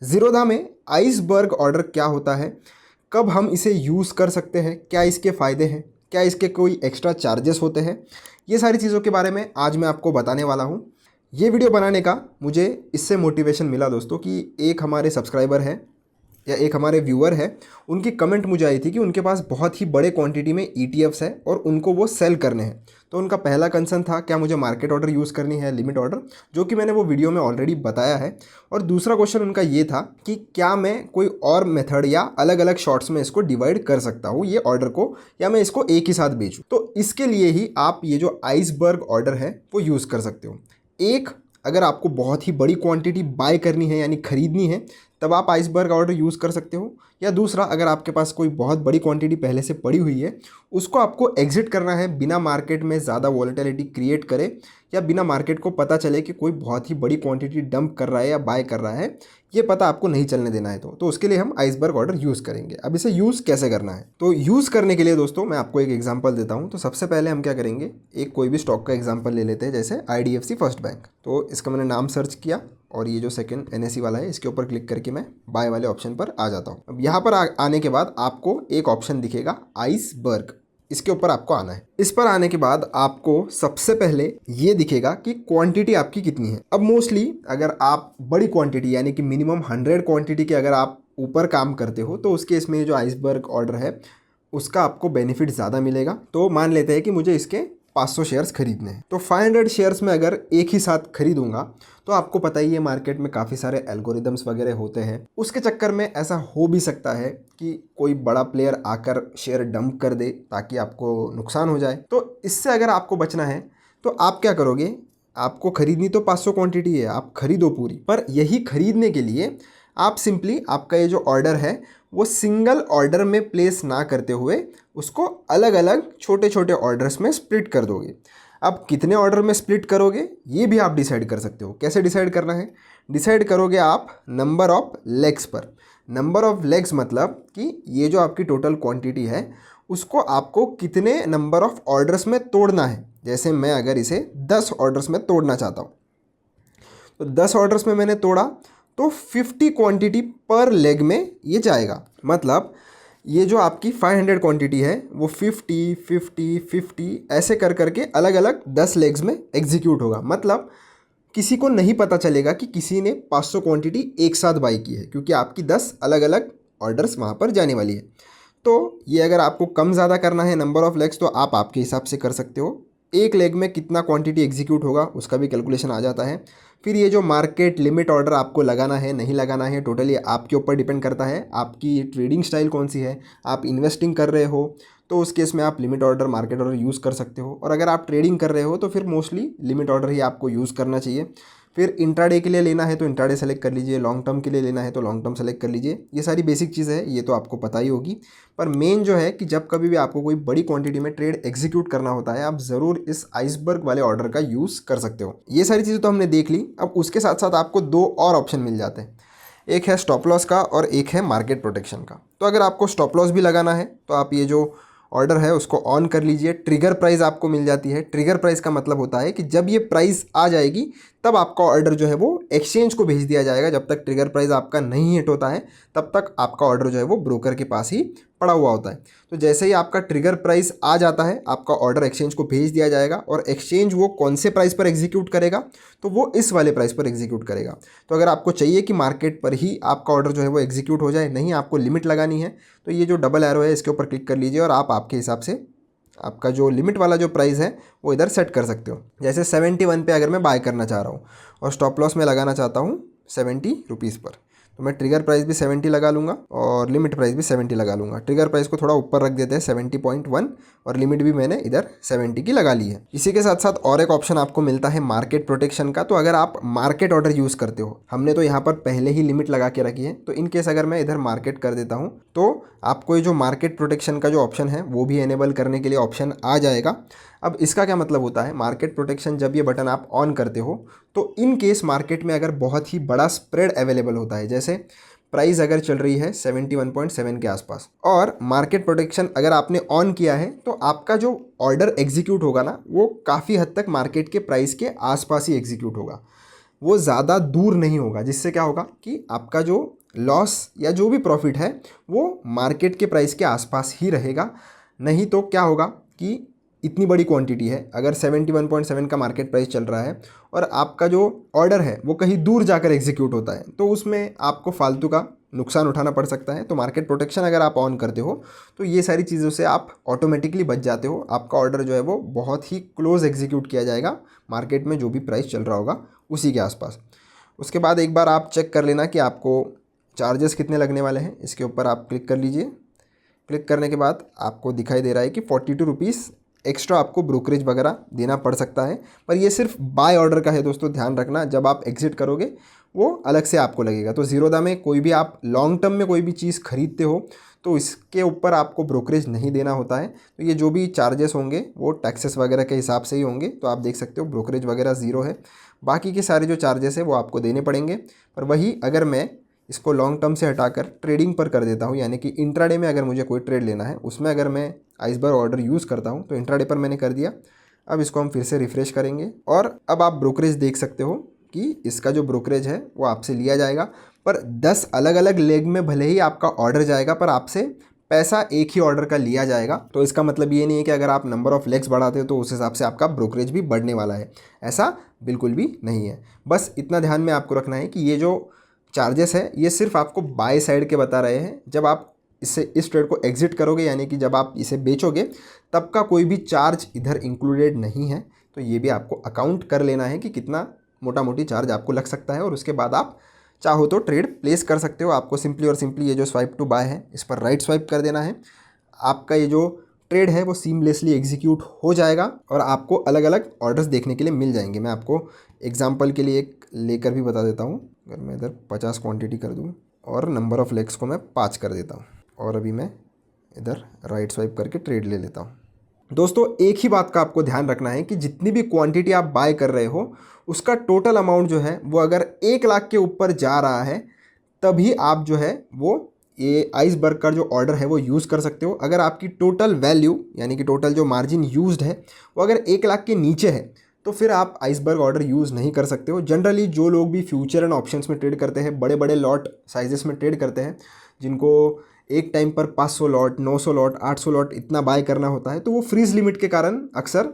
ज़ीरोधा में iceberg order क्या होता है, कब हम इसे यूज़ कर सकते हैं, क्या इसके फ़ायदे हैं, क्या इसके कोई एक्स्ट्रा चार्जेस होते हैं, ये सारी चीज़ों के बारे में आज मैं आपको बताने वाला हूँ। ये वीडियो बनाने का मुझे इससे मोटिवेशन मिला दोस्तों कि एक हमारे सब्सक्राइबर हैं या एक हमारे व्यूअर है, उनकी कमेंट मुझे आई थी कि उनके पास बहुत ही बड़े क्वांटिटी में ETFs है और उनको वो सेल करने हैं। तो उनका पहला कंसर्न था क्या मुझे मार्केट ऑर्डर यूज़ करनी है, लिमिट ऑर्डर, जो कि मैंने वो वीडियो में ऑलरेडी बताया है। और दूसरा क्वेश्चन उनका ये था कि क्या मैं कोई और मेथड या अलग अलग शॉर्ट्स में इसको डिवाइड कर सकता हूँ ये ऑर्डर को, या मैं इसको एक ही साथ बेचूँ। तो इसके लिए ही आप ये जो आइसबर्ग ऑर्डर है वो यूज़ कर सकते हो। एक, अगर आपको बहुत ही बड़ी क्वांटिटी बाय करनी है यानी खरीदनी है तब आप आइसबर्ग ऑर्डर यूज़ कर सकते हो। या दूसरा, अगर आपके पास कोई बहुत बड़ी क्वांटिटी पहले से पड़ी हुई है, उसको आपको एग्जिट करना है बिना मार्केट में ज़्यादा वॉलेटिलिटी क्रिएट करे या बिना मार्केट को पता चले कि कोई बहुत ही बड़ी क्वांटिटी डंप कर रहा है या बाय कर रहा है, ये पता आपको नहीं चलने देना है। तो उसके लिए हम आइसबर्ग ऑर्डर यूज़ करेंगे। अब इसे यूज़ कैसे करना है, तो यूज़ करने के लिए दोस्तों मैं आपको एक एग्जांपल देता हूँ। तो सबसे पहले हम क्या करेंगे, एक कोई भी स्टॉक का एग्जांपल ले लेते हैं, जैसे IDFC फर्स्ट बैंक। तो इसका मैंने नाम सर्च किया और ये जो सेकंड NSE वाला है इसके ऊपर क्लिक करके मैं बाय वाले ऑप्शन पर आ जाता हूँ। अब यहाँ पर आने के बाद आपको एक ऑप्शन दिखेगा आइसबर्ग, इसके ऊपर आपको आना है। इस पर आने के बाद आपको सबसे पहले ये दिखेगा कि क्वांटिटी आपकी कितनी है। अब मोस्टली अगर आप बड़ी क्वांटिटी यानी कि मिनिमम 100 क्वांटिटी के अगर आप ऊपर काम करते हो तो उस केस में ये जो आइसबर्ग ऑर्डर है उसका आपको बेनिफिट ज़्यादा मिलेगा। तो मान लेते हैं कि मुझे इसके 500 शेयर्स खरीदने हैं, तो 500 शेयर्स में अगर एक ही साथ खरीदूंगा तो आपको पता ही है मार्केट में काफ़ी सारे एल्गोरिदम्स वगैरह होते हैं। उसके चक्कर में ऐसा हो भी सकता है कि कोई बड़ा प्लेयर आकर शेयर डंप कर दे ताकि आपको नुकसान हो जाए। तो इससे अगर आपको बचना है तो आप क्या करोगे, आपको खरीदनी तो 500 क्वांटिटी है, आप खरीदो पूरी, पर यही खरीदने के लिए आप सिंपली आपका ये जो ऑर्डर है वो सिंगल ऑर्डर में प्लेस ना करते हुए उसको अलग अलग छोटे छोटे ऑर्डर्स में स्प्लिट कर दोगे। अब कितने ऑर्डर में स्प्लिट करोगे ये भी आप डिसाइड कर सकते हो। कैसे डिसाइड करना है, डिसाइड करोगे आप नंबर ऑफ लेग्स पर। नंबर ऑफ लेग्स मतलब कि ये जो आपकी टोटल क्वांटिटी है उसको आपको कितने नंबर ऑफ ऑर्डर्स में तोड़ना है। जैसे मैं अगर इसे 10 ऑर्डर्स में तोड़ना चाहता हूँ तो 10 ऑर्डर्स में मैंने तोड़ा तो 50 क्वांटिटी पर लेग में ये जाएगा। मतलब ये जो आपकी 500 क्वांटिटी है वो 50 50 50 ऐसे कर करके अलग अलग 10 लेग्स में एग्जीक्यूट होगा। मतलब किसी को नहीं पता चलेगा कि किसी ने 500 क्वांटिटी एक साथ बाई की है, क्योंकि आपकी 10 अलग अलग ऑर्डर्स वहाँ पर जाने वाली है। तो ये अगर आपको कम ज़्यादा करना है नंबर ऑफ़ लेग्स तो आप आपके हिसाब से कर सकते हो। एक लेग में कितना क्वांटिटी एग्जीक्यूट होगा उसका भी कैलकुलेशन आ जाता है। फिर ये जो मार्केट लिमिट ऑर्डर आपको लगाना है नहीं लगाना है टोटली आपके ऊपर डिपेंड करता है। आपकी ट्रेडिंग स्टाइल कौन सी है, आप इन्वेस्टिंग कर रहे हो तो उस केस में आप limit order market order use कर सकते हो, और अगर आप ट्रेडिंग कर रहे हो तो फिर मोस्टली लिमिट ऑर्डर ही आपको यूज़ करना चाहिए। फिर इंट्राडे के लिए लेना है तो इंट्राडे सेलेक्ट कर लीजिए, लॉन्ग टर्म के लिए लेना है तो लॉन्ग टर्म सेलेक्ट कर लीजिए। ये सारी बेसिक चीज़ें हैं, ये तो आपको पता ही होगी। पर मेन जो है कि जब कभी भी आपको कोई बड़ी क्वांटिटी में ट्रेड एग्जीक्यूट करना होता है आप ज़रूर इस आइसबर्ग वाले ऑर्डर का यूज़ कर सकते हो। ये सारी चीज़ें तो हमने देख ली। अब उसके साथ साथ आपको दो और ऑप्शन मिल जाते हैं, एक है स्टॉप लॉस का और एक है मार्केट प्रोटेक्शन का। तो अगर आपको स्टॉप लॉस भी लगाना है तो आप ये जो ऑर्डर है उसको ऑन कर लीजिए। ट्रिगर प्राइस आपको मिल जाती है। ट्रिगर प्राइस का मतलब होता है कि जब ये प्राइस आ जाएगी तब आपका ऑर्डर जो है वो एक्सचेंज को भेज दिया जाएगा। जब तक ट्रिगर प्राइस आपका नहीं हिट होता है तब तक आपका ऑर्डर जो है वो ब्रोकर के पास ही पड़ा हुआ होता है। तो जैसे ही आपका ट्रिगर प्राइस आ जाता है आपका ऑर्डर एक्सचेंज को भेज दिया जाएगा, और एक्सचेंज वो कौन से प्राइस पर एग्जीक्यूट करेगा, तो वो इस वाले प्राइस पर एग्जीक्यूट करेगा। तो अगर आपको चाहिए कि मार्केट पर ही आपका ऑर्डर जो है वो एग्जीक्यूट हो जाए, नहीं आपको लिमिट लगानी है, तो ये जो डबल एरो है इसके ऊपर क्लिक कर लीजिए और आप आपके हिसाब से आपका जो लिमिट वाला जो प्राइस है वो इधर सेट कर सकते हो। जैसे 71 पे अगर मैं बाय करना चाह रहा हूँ और स्टॉप लॉस में लगाना चाहता हूँ 70 रुपीज़ पर, तो मैं ट्रिगर प्राइस भी 70 लगा लूँगा और लिमिट प्राइस भी 70 लगा लूँगा। ट्रिगर प्राइस को थोड़ा ऊपर रख देते हैं 70.1 और लिमिट भी मैंने इधर 70 की लगा ली है। इसी के साथ साथ और एक ऑप्शन आपको मिलता है मार्केट प्रोटेक्शन का। तो अगर आप मार्केट ऑर्डर यूज़ करते हो, हमने तो यहाँ पर पहले ही लिमिट लगा के रखी है, तो इन केस अगर मैं इधर मार्केट कर देता हूँ तो आपको ये जो मार्केट प्रोटेक्शन का जो ऑप्शन है वो भी एनेबल करने के लिए ऑप्शन आ जाएगा। अब इसका क्या मतलब होता है, मार्केट प्रोटेक्शन जब ये बटन आप ऑन करते हो तो इन केस मार्केट में अगर बहुत ही बड़ा स्प्रेड अवेलेबल होता है, जैसे प्राइस अगर चल रही है 71.7 के आसपास और मार्केट प्रोटेक्शन अगर आपने ऑन किया है, तो आपका जो ऑर्डर एग्जीक्यूट होगा ना वो काफ़ी हद तक मार्केट के प्राइस के आसपास ही एग्जीक्यूट होगा। वो ज़्यादा दूर नहीं होगा, जिससे क्या होगा कि आपका जो लॉस या जो भी प्रॉफिट है वो मार्केट के प्राइस के आसपास ही रहेगा। नहीं तो क्या होगा कि इतनी बड़ी क्वांटिटी है, अगर 71.7 का मार्केट प्राइस चल रहा है और आपका जो ऑर्डर है वो कहीं दूर जाकर एग्जीक्यूट होता है, तो उसमें आपको फालतू का नुकसान उठाना पड़ सकता है। तो मार्केट प्रोटेक्शन अगर आप ऑन करते हो तो ये सारी चीज़ों से आप ऑटोमेटिकली बच जाते हो। आपका ऑर्डर जो है वो बहुत ही क्लोज एग्जीक्यूट किया जाएगा मार्केट में जो भी प्राइस चल रहा होगा उसी के आसपास। उसके बाद एक बार आप चेक कर लेना कि आपको चार्जेस कितने लगने वाले हैं। इसके ऊपर आप क्लिक कर लीजिए। क्लिक करने के बाद आपको दिखाई दे रहा है कि 42 रुपीज़ एक्स्ट्रा आपको ब्रोकरेज वगैरह देना पड़ सकता है, पर ये सिर्फ बाय ऑर्डर का है दोस्तों, ध्यान रखना। जब आप एग्जिट करोगे वो अलग से आपको लगेगा। तो ज़ीरोधा में कोई भी आप लॉन्ग टर्म में कोई भी चीज़ खरीदते हो तो इसके ऊपर आपको ब्रोकरेज नहीं देना होता है। तो ये जो भी चार्जेस होंगे वो टैक्सेस वगैरह के हिसाब से ही होंगे। तो आप देख सकते हो ब्रोकरेज वगैरह ज़ीरो है, बाकी के सारे जो चार्जेस है वो आपको देने पड़ेंगे। पर वही अगर मैं इसको लॉन्ग टर्म से हटाकर ट्रेडिंग पर कर देता हूँ, यानी कि इंट्राडे में अगर मुझे कोई ट्रेड लेना है उसमें अगर मैं आइसबर्ग ऑर्डर यूज़ करता हूँ तो इंट्राडे पर मैंने कर दिया। अब इसको हम फिर से रिफ़्रेश करेंगे और अब आप ब्रोकरेज देख सकते हो कि इसका जो ब्रोकरेज है वो आपसे लिया जाएगा। पर 10 अलग अलग लेग में भले ही आपका ऑर्डर जाएगा पर आपसे पैसा एक ही ऑर्डर का लिया जाएगा। तो इसका मतलब ये नहीं है कि अगर आप नंबर ऑफ़ लेग्स बढ़ाते हो तो उस हिसाब से आपका ब्रोकरेज भी बढ़ने वाला है, ऐसा बिल्कुल भी नहीं है। बस इतना ध्यान में आपको रखना है कि ये जो चार्जेस है ये सिर्फ आपको बाय साइड के बता रहे हैं। जब आप इस ट्रेड को एग्जिट करोगे यानी कि जब आप इसे बेचोगे तब का कोई भी चार्ज इधर इंक्लूडेड नहीं है। तो ये भी आपको अकाउंट कर लेना है कि कितना मोटा मोटी चार्ज आपको लग सकता है, और उसके बाद आप चाहो तो ट्रेड प्लेस कर सकते हो। आपको सिंपली और सिंपली ये जो स्वाइप टू बाय है इस पर राइट स्वाइप कर देना है। आपका ये जो ट्रेड है वो सीमलेसली एग्जीक्यूट हो जाएगा और आपको अलग अलग ऑर्डर्स देखने के लिए मिल जाएंगे। मैं आपको एग्जांपल के लिए एक लेकर भी बता देता हूँ। अगर मैं इधर 50 क्वांटिटी कर दूँ और नंबर ऑफ़ लेग्स को मैं 5 कर देता हूँ, और अभी मैं इधर राइट स्वाइप करके ट्रेड ले लेता हूँ। दोस्तों एक ही बात का आपको ध्यान रखना है कि जितनी भी क्वांटिटी आप बाय कर रहे हो उसका टोटल अमाउंट जो है वो अगर 1 लाख के ऊपर जा रहा है तभी आप जो है वो ये आइसबर्ग का जो ऑर्डर है वो यूज़ कर सकते हो। अगर आपकी टोटल वैल्यू यानी कि टोटल जो मार्जिन यूज्ड है वो अगर 1 लाख के नीचे है तो फिर आप आइसबर्ग ऑर्डर यूज़ नहीं कर सकते हो। जनरली जो लोग भी फ्यूचर एंड ऑप्शंस में ट्रेड करते हैं, बड़े बड़े लॉट साइजेस में ट्रेड करते हैं, जिनको एक टाइम पर 500 लॉट, 900 लॉट, 800 लॉट इतना बाय करना होता है, तो वो फ्रीज लिमिट के कारण अक्सर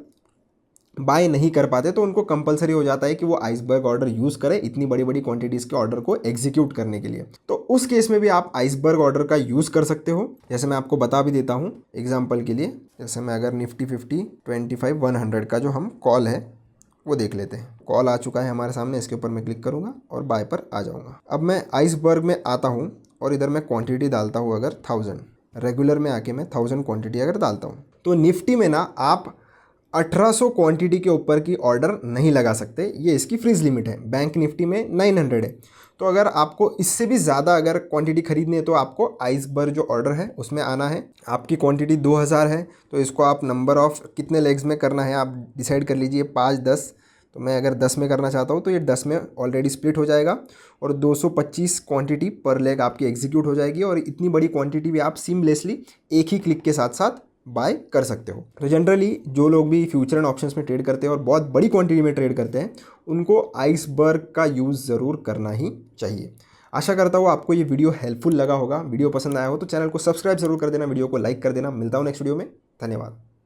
बाय नहीं कर पाते। तो उनको कंपलसरी हो जाता है कि वो आइसबर्ग ऑर्डर यूज़ करें इतनी बड़ी बड़ी क्वांटिटीज़ के ऑर्डर को एग्जीक्यूट करने के लिए। तो उस केस में भी आप आइसबर्ग ऑर्डर का यूज़ कर सकते हो। जैसे मैं आपको बता भी देता हूँ एग्जाम्पल के लिए। जैसे मैं अगर निफ्टी 50, 25, 100 का जो हम कॉल है वो देख लेते हैं। कॉल आ चुका है हमारे सामने, इसके ऊपर मैं क्लिक करूँगा और बाय पर आ जाऊँगा। अब मैं आइसबर्ग में आता हूँ और इधर मैं क्वांटिटी डालता हूँ अगर 1000, रेगुलर में आके मैं 1000 क्वांटिटी अगर डालता हूँ तो निफ्टी में ना आप 1800 क्वांटिटी के ऊपर की ऑर्डर नहीं लगा सकते, ये इसकी फ्रीज लिमिट है। बैंक निफ्टी में 900 है। तो अगर आपको इससे भी ज़्यादा अगर क्वांटिटी खरीदनी है तो आपको आइसबर्ग जो ऑर्डर है उसमें आना है। आपकी क्वांटिटी 2000 है तो इसको आप नंबर ऑफ़ कितने लेग्स में करना है आप डिसाइड कर लीजिए, 5, 10। तो मैं अगर 10 में करना चाहता हूँ तो ये 10 में ऑलरेडी स्प्लिट हो जाएगा और 225 क्वांटिटी पर लेग आपकी एग्जीक्यूट हो जाएगी। और इतनी बड़ी क्वांटिटी भी आप सीमलेसली एक ही क्लिक के साथ साथ बाय कर सकते हो। तो जनरली जो लोग भी फ्यूचर एंड ऑप्शंस में ट्रेड करते हैं और बहुत बड़ी क्वांटिटी में ट्रेड करते हैं उनको आइसबर्ग का यूज़ ज़रूर करना ही चाहिए। आशा करता हूँ आपको ये वीडियो हेल्पफुल लगा होगा। वीडियो पसंद आया हो तो चैनल को सब्सक्राइब जरूर कर देना, वीडियो को लाइक कर देना। मिलता हूँ नेक्स्ट वीडियो में। धन्यवाद।